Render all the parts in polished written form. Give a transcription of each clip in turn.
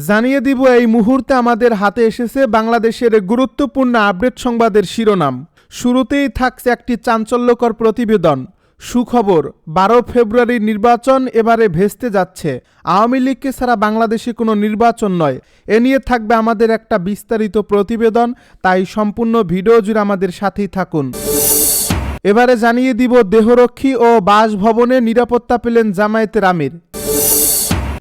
জানিয়ে দিব এই মুহূর্তে আমাদের হাতে এসেছে বাংলাদেশের গুরুত্বপূর্ণ আপডেট সংবাদের শিরোনাম। শুরুতেই থাকছে একটি চাঞ্চল্যকর প্রতিবেদন। সুখবর, 12 ফেব্রুয়ারির নির্বাচন এবারে ভেস্তে যাচ্ছে। আওয়ামী লীগকে ছাড়া বাংলাদেশে কোনো নির্বাচন নয়। এ নিয়ে থাকবে আমাদের একটা বিস্তারিত প্রতিবেদন, তাই সম্পূর্ণ ভিডিও জুড়ে আমাদের সাথেই থাকুন। এবারে জানিয়ে দিব দেহরক্ষী ও বাসভবনে নিরাপত্তা পেলেন জামায়াতের আমির।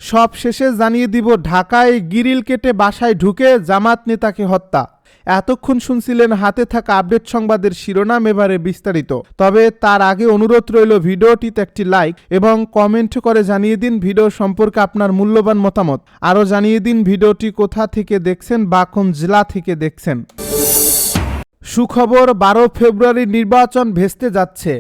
সব শেষে জানিয়ে দিব ঢাকায় গ্রিল কেটে বাসায় ঢুকে জামাত নেতাকে হত্যা। এতক্ষণ শুনছিলেন হাতে থাকা আপডেট সংবাদের শিরোনাম, এবারে বিস্তারিত। তবে তার আগে অনুরোধ রইল ভিডিওটিতে একটি লাইক এবং কমেন্ট করে জানিয়ে দিন ভিডিও সম্পর্কে আপনার মূল্যবান মতামত। আরও জানিয়ে দিন ভিডিওটি কোথা থেকে দেখছেন বা কোন জেলা থেকে দেখছেন। সুখবর, 12 ফেব্রুয়ারির নির্বাচন ভেস্তে যাচ্ছে।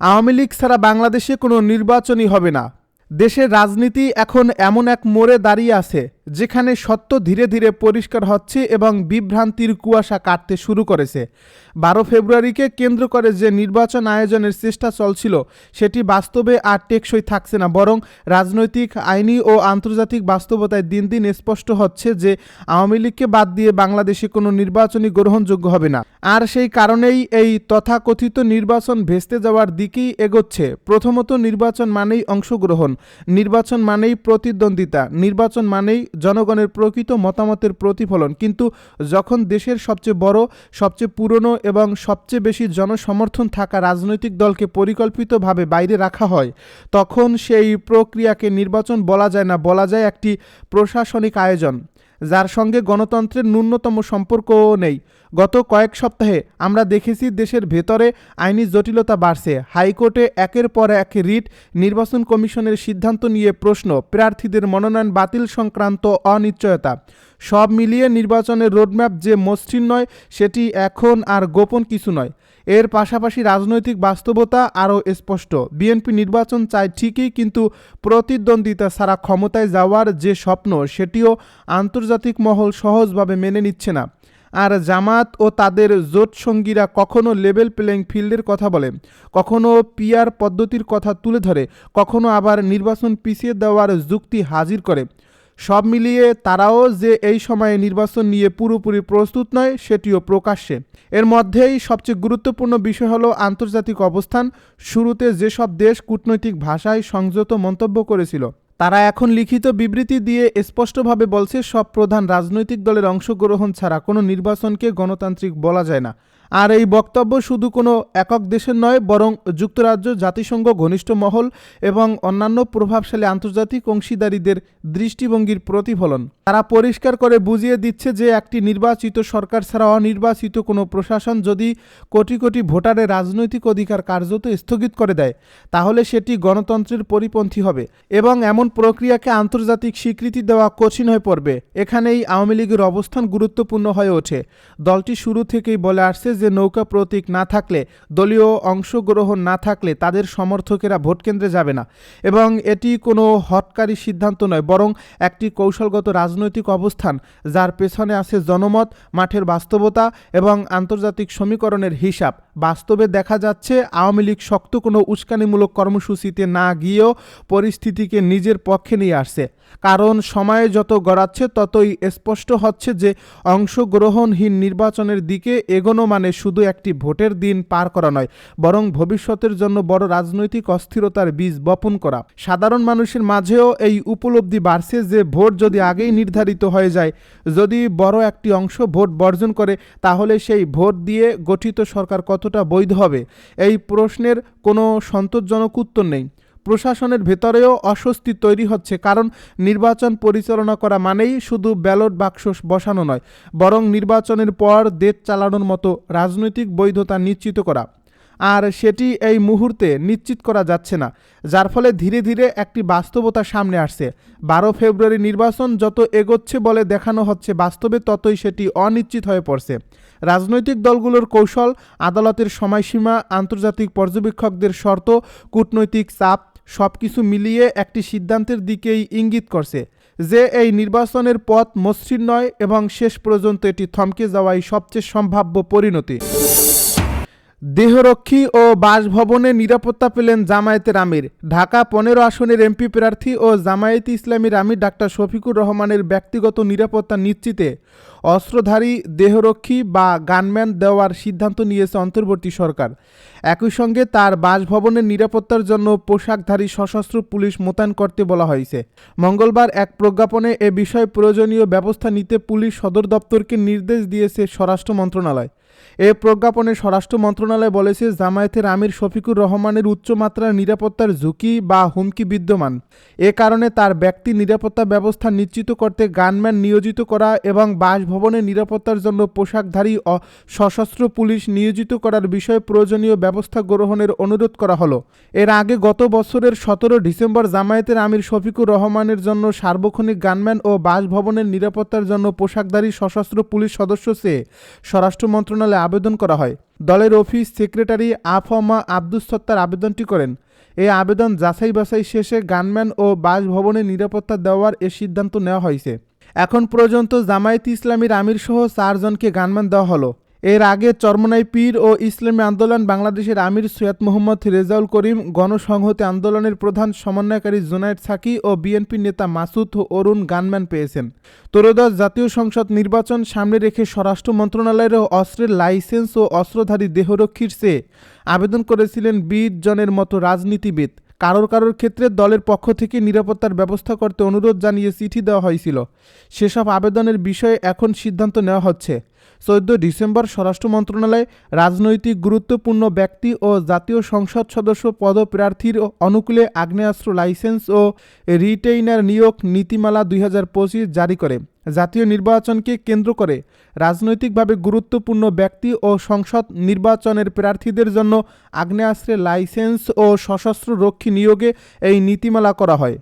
আওয়ামী লীগ ছাড়া বাংলাদেশে কোনো নির্বাচনই হবে না। দেশের রাজনীতি এখন এমন এক মোড়ে দাঁড়িয়ে আছে যেখানে সত্য ধীরে ধীরে পরিষ্কার হচ্ছে এবং বিভ্রান্তির কুয়াশা কাটতে শুরু করেছে। 12 ফেব্রুয়ারিকে কেন্দ্র করে যে নির্বাচন আয়োজনের চেষ্টা চলছিল সেটি বাস্তবে আর টেকসই থাকছে না, বরং রাজনৈতিক, আইনি ও আন্তর্জাতিক বাস্তবতায় দিন দিন স্পষ্ট হচ্ছে যে আওয়ামী লীগকে বাদ দিয়ে বাংলাদেশে কোনো নির্বাচনই গ্রহণযোগ্য হবে না। আর সেই কারণেই এই তথাকথিত নির্বাচন ভেস্তে যাওয়ার দিকেই এগোচ্ছে। প্রথমত, নির্বাচন মানেই অংশগ্রহণ, নির্বাচন মানেই প্রতিদ্বন্দ্বিতা, নির্বাচন মানেই জনগণের প্রকৃত মতামতের প্রতিফলন। কিন্তু যখন দেশের সবচেয়ে বড়, সবচেয়ে পুরনো এবং সবচেয়ে বেশি জনসমর্থন থাকা রাজনৈতিক দলকে পরিকল্পিতভাবে বাইরে রাখা হয়, তখন সেই প্রক্রিয়াকে নির্বাচন বলা যায় না, বলা যায় একটি প্রশাসনিক আয়োজন যার সঙ্গে গণতন্ত্রের ন্যূনতম সম্পর্কও নেই। গত কয়েক সপ্তাহে আমরা দেখেছি দেশের ভেতরে আইনি জটিলতা বাড়ছে। হাইকোর্টে একের পর এক রিট, নির্বাচন কমিশনের সিদ্ধান্ত নিয়ে প্রশ্ন, প্রার্থীদের মনোনয়ন বাতিল সংক্রান্ত অনিশ্চয়তা, সব মিলিয়ে নির্বাচনের রোডম্যাপ যে মসৃণ নয় সেটি এখন আর গোপন কিছু নয়। এর পাশাপাশি রাজনৈতিক বাস্তবতা আরও স্পষ্ট। বিএনপি নির্বাচন চায় ঠিকই, কিন্তু প্রতিদ্বন্দ্বিতা ছাড়া ক্ষমতায় যাওয়ার যে স্বপ্ন সেটিও আন্তর্জাতিক মহল সহজভাবে মেনে নিচ্ছে না। আর জামাত ও তাদের জোট সঙ্গীরা কখনো লেভেল প্লেইং ফিল্ডের কথা বলে, কখনো পিআর পদ্ধতির কথা তুলে ধরে, কখনো আবার নির্বাচন পিছিয়ে দেওয়ার যুক্তি হাজির করে। সব মিলিয়ে তারাও যে এই সময়ে নির্বাচন নিয়ে পুরোপুরি প্রস্তুত নয় সেটিও প্রকাশ্যে। এর মধ্যেই সবচেয়ে গুরুত্বপূর্ণ বিষয় হলো আন্তর্জাতিক অবস্থান। শুরুতে যেসব দেশ কূটনৈতিক ভাষায় সংযত মন্তব্য করেছিল, তারা এখন লিখিত বিবৃতি দিয়ে স্পষ্টভাবে বলছে সব প্রধান রাজনৈতিক দলের অংশগ্রহণ ছাড়া কোনো নির্বাচনকে গণতান্ত্রিক বলা যায় না। আর এই বক্তব্য শুধু কোনো একক দেশের নয়, বরং যুক্তরাজ্য, জাতিসংঘ, ঘনিষ্ঠ মহল এবং অন্যান্য প্রভাবশালী আন্তর্জাতিক অংশীদারিদের দৃষ্টিভঙ্গির প্রতিফলন। তারা পরিষ্কার করে বুঝিয়ে দিচ্ছে যে একটি নির্বাচিত সরকার ছাড়া অনির্বাচিত কোনো প্রশাসন যদি কোটি কোটি ভোটারের রাজনৈতিক অধিকার কার্যত স্থগিত করে দেয়, তাহলে সেটি গণতন্ত্রের পরিপন্থী হবে এবং এমন প্রক্রিয়াকে আন্তর্জাতিক স্বীকৃতি দেওয়া কঠিন হয়ে পড়বে। এখানেই আওয়ামী লীগের অবস্থান গুরুত্বপূর্ণ হয়ে ওঠে। দলটি শুরু থেকেই বলে আসছে যে নৌকা প্রতীক না থাকলে, দলীয় অংশগ্রহণ না থাকলে তাদের সমর্থকেরা ভোটকেন্দ্রে যাবে না, এবং এটি কোনো হঠকারী সিদ্ধান্ত নয়, বরং একটি কৌশলগত রাজনৈতিক অবস্থান যার পেছনে আছে জনমত, মাঠের বাস্তবতা এবং আন্তর্জাতিক সমীকরণের হিসাব। বাস্তবে দেখা যাচ্ছে আওয়ামী লীগ শক্ত কোনো উস্কানিমূলক কর্মসূচিতে না গিয়েও পরিস্থিতিকে নিজের পক্ষে নিয়ে আসছে। কারণ সময়ে যত গড়াচ্ছে ততই স্পষ্ট হচ্ছে যে অংশগ্রহণহীন নির্বাচনের দিকে এগোনো মানে শুধু একটি ভোটের দিন পার করা নয়, বরং ভবিষ্যতের জন্য বড় রাজনৈতিক অস্থিরতার বীজ বপন করা। সাধারণ মানুষের মাঝেও এই উপলব্ধি বাড়ছে যে ভোট যদি আগেই নির্ধারিত হয়ে যায়, যদি বড় একটি অংশ ভোট বর্জন করে, তাহলে সেই ভোট দিয়ে গঠিত সরকার কতটা বৈধ হবে, এই প্রশ্নের কোনো সন্তোষজনক উত্তর নেই। প্রশাসনের ভেতরেও অস্বস্তি তৈরি হচ্ছে, কারণ নির্বাচন পরিচালনা করা মানেই শুধু ব্যালট বাক্স বসানো নয়, বরং নির্বাচনের পর দেশ চালানোর মতো রাজনৈতিক বৈধতা নিশ্চিত করা। আর সেটি এই মুহূর্তে নিশ্চিত করা যাচ্ছে না, যার ফলে ধীরে ধীরে একটি বাস্তবতা সামনে আসছে। 12 ফেব্রুয়ারি নির্বাচন যত এগোচ্ছে বলে দেখানো হচ্ছে, বাস্তবে ততই সেটি অনিশ্চিত হয়ে পড়ছে। রাজনৈতিক দলগুলোর কৌশল, আদালতের সময়সীমা, আন্তর্জাতিক পর্যবেক্ষকদের শর্ত, কূটনৈতিক চাপ সবকিছু মিলিয়ে একটি সিদ্ধান্তের দিকেই ইঙ্গিত করছে যে এই নির্বাচনের পথ মসৃণ নয় এবং শেষ পর্যন্ত এটি থমকে যাওয়াই সবচেয়ে সম্ভাব্য পরিণতি। দেহরক্ষী ও বাসভবনে নিরাপত্তা পেলেন জামায়াতের আমির। ঢাকা ১৫ আসনের এমপি প্রার্থী ও জামায়াতে ইসলামীর আমির ডাক্তার শফিকুর রহমানের ব্যক্তিগত নিরাপত্তা নিশ্চিতে অস্ত্রধারী দেহরক্ষী বা গানম্যান দেওয়ার সিদ্ধান্ত নিয়েছে অন্তর্বর্তী সরকার। একই সঙ্গে তার বাসভবনের নিরাপত্তার জন্য পোশাকধারী সশস্ত্র পুলিশ মোতায়েন করতে বলা হয়েছে। মঙ্গলবার এক প্রজ্ঞাপনে এ বিষয়ে প্রয়োজনীয় ব্যবস্থা নিতে পুলিশ সদর দপ্তরকে নির্দেশ দিয়েছে স্বরাষ্ট্র মন্ত্রণালয়। এ প্রজ্ঞাপনে স্বরাষ্ট্র মন্ত্রণালয় বলেছে, জামায়াতের আমির শফিকুর রহমানের উচ্চমাত্রার নিরাপত্তার ঝুঁকি বা হুমকি বিদ্যমান। এ কারণে তার ব্যক্তি নিরাপত্তা ব্যবস্থা নিশ্চিত করতে গানম্যান নিয়োজিত করা এবং বাসভবনের নিরাপত্তার জন্য পোশাকধারী সশস্ত্র পুলিশ নিয়োজিত করার বিষয়ে প্রয়োজনীয় ব্যবস্থা গ্রহণের অনুরোধ করা হলো। এর আগে গত বছরের ১৭ ডিসেম্বর জামায়াতের আমির শফিকুর রহমানের জন্য সার্বক্ষণিক গানম্যান ও বাসভবনের নিরাপত্তার জন্য পোশাকধারী সশস্ত্র পুলিশ সদস্য চেয়ে স্বরাষ্ট্র মন্ত্রণালয়ে আবেদন করা হয়। দলের অফিস সেক্রেটারি আফমা আব্দুস সত্তার আবেদনটি করেন। এই আবেদন যাচাই বাছাই শেষে গানম্যান ও বাসভবনের নিরাপত্তা দেওয়ার এ সিদ্ধান্ত নেওয়া হয়েছে। এখন পর্যন্ত জামায়াতে ইসলামীর আমির সহ ৪ জনকে গানম্যান দেওয়া হলো। এর আগে চরমনাই পীর ও ইসলামী আন্দোলন বাংলাদেশের আমির সৈয়দ মোহাম্মদ রেজাউল করিম, গণসংহতি আন্দোলনের প্রধান সমন্বয়কারী জুনায়েদ সাকি ও বিএনপি নেতা মাসুদ ও অরুণ গানম্যান পেয়েছেন। ত্রয়োদশ জাতীয় সংসদ নির্বাচন সামনে রেখে স্বরাষ্ট্র মন্ত্রণালয়ের অস্ত্রের লাইসেন্স ও অস্ত্রধারী দেহরক্ষীর চেয়ে আবেদন করেছিলেন ২০ জনের মতো রাজনীতিবিদ। কারোর ক্ষেত্রে দলের পক্ষ থেকে নিরাপত্তার ব্যবস্থা করতে অনুরোধ জানিয়ে চিঠি দেওয়া হয়েছিল। সেসব আবেদনের বিষয়ে এখন সিদ্ধান্ত নেওয়া হচ্ছে। ১৪ ডিসেম্বর স্বরাষ্ট্র মন্ত্রণালয় রাজনৈতিক গুরুত্বপূর্ণ ব্যক্তি ও জাতীয় সংসদ সদস্য পদপ্রার্থীর অনুকূলে আগ্নেয়াস্ত্র লাইসেন্স ও রিটেইনার নিয়োগ নীতিমালা ২০২৫ জারি করে। জাতীয় নির্বাচনকে কেন্দ্র করে রাজনৈতিকভাবে গুরুত্বপূর্ণ ব্যক্তি ও সংসদ নির্বাচনের প্রার্থীদের জন্য আগ্নেয়াস্ত্রের লাইসেন্স ও সশস্ত্র রক্ষী নিয়োগে এই নীতিমালা করা হয়।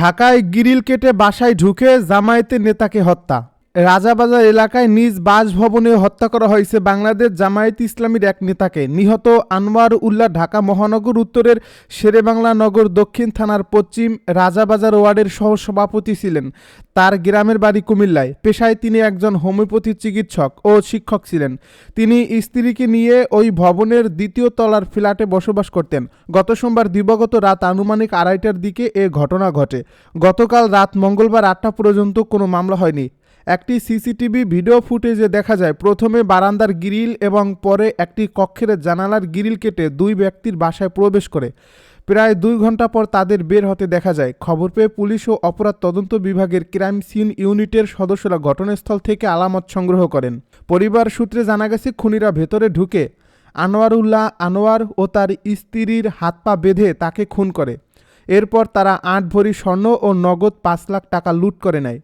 ঢাকায় গ্রিল কেটে বাসায় ঢুকে জামায়াতের নেতাকে হত্যা। রাজাবাজার এলাকায় নিজ বাসভবনে হত্যা করা হয়েছে বাংলাদেশ জামায়াতে ইসলামীর এক নেতাকে। নিহত আনোয়ার উল্লাহ ঢাকা মহানগর উত্তরের শেরেবাংলা নগর দক্ষিণ থানার পশ্চিম রাজাবাজার ওয়ার্ডের সহসভাপতি ছিলেন। তার গ্রামের বাড়ি কুমিল্লায়। পেশায় তিনি একজন হোমিওপ্যাথি চিকিৎসক ও শিক্ষক ছিলেন। তিনি স্ত্রীকে নিয়ে ওই ভবনের ২য় তলার ফ্ল্যাটে বসবাস করতেন। গত সোমবার দিবাগত রাত আনুমানিক ২:৩০টার দিকে এ ঘটনা ঘটে। গতকাল রাত মঙ্গলবার ৮টা পর্যন্ত কোনো মামলা হয়নি। একটি সিসিটিভি ভিডিও ফুটেজে দেখা যায়, প্রথমে বারান্দার গ্রিল এবং পরে একটি কক্ষের জানালার গ্রিল কেটে ২ ব্যক্তির বাসায় প্রবেশ করে। প্রায় ২ ঘন্টা পর তাদের বের হতে দেখা যায়। খবর পেয়ে পুলিশ ও অপরাধ তদন্ত বিভাগের ক্রাইম সিন ইউনিটের সদস্যরা ঘটনাস্থল থেকে আলামত সংগ্রহ করেন। পরিবার সূত্রে জানা গেছে, খুনিরা ভেতরে ঢুকে আনোয়ার ও তার স্ত্রীর হাত পা বেঁধে তাকে খুন করে। এরপর তারা ৮ ভরি স্বর্ণ ও নগদ ৫ লাখ টাকা লুট করে নেয়।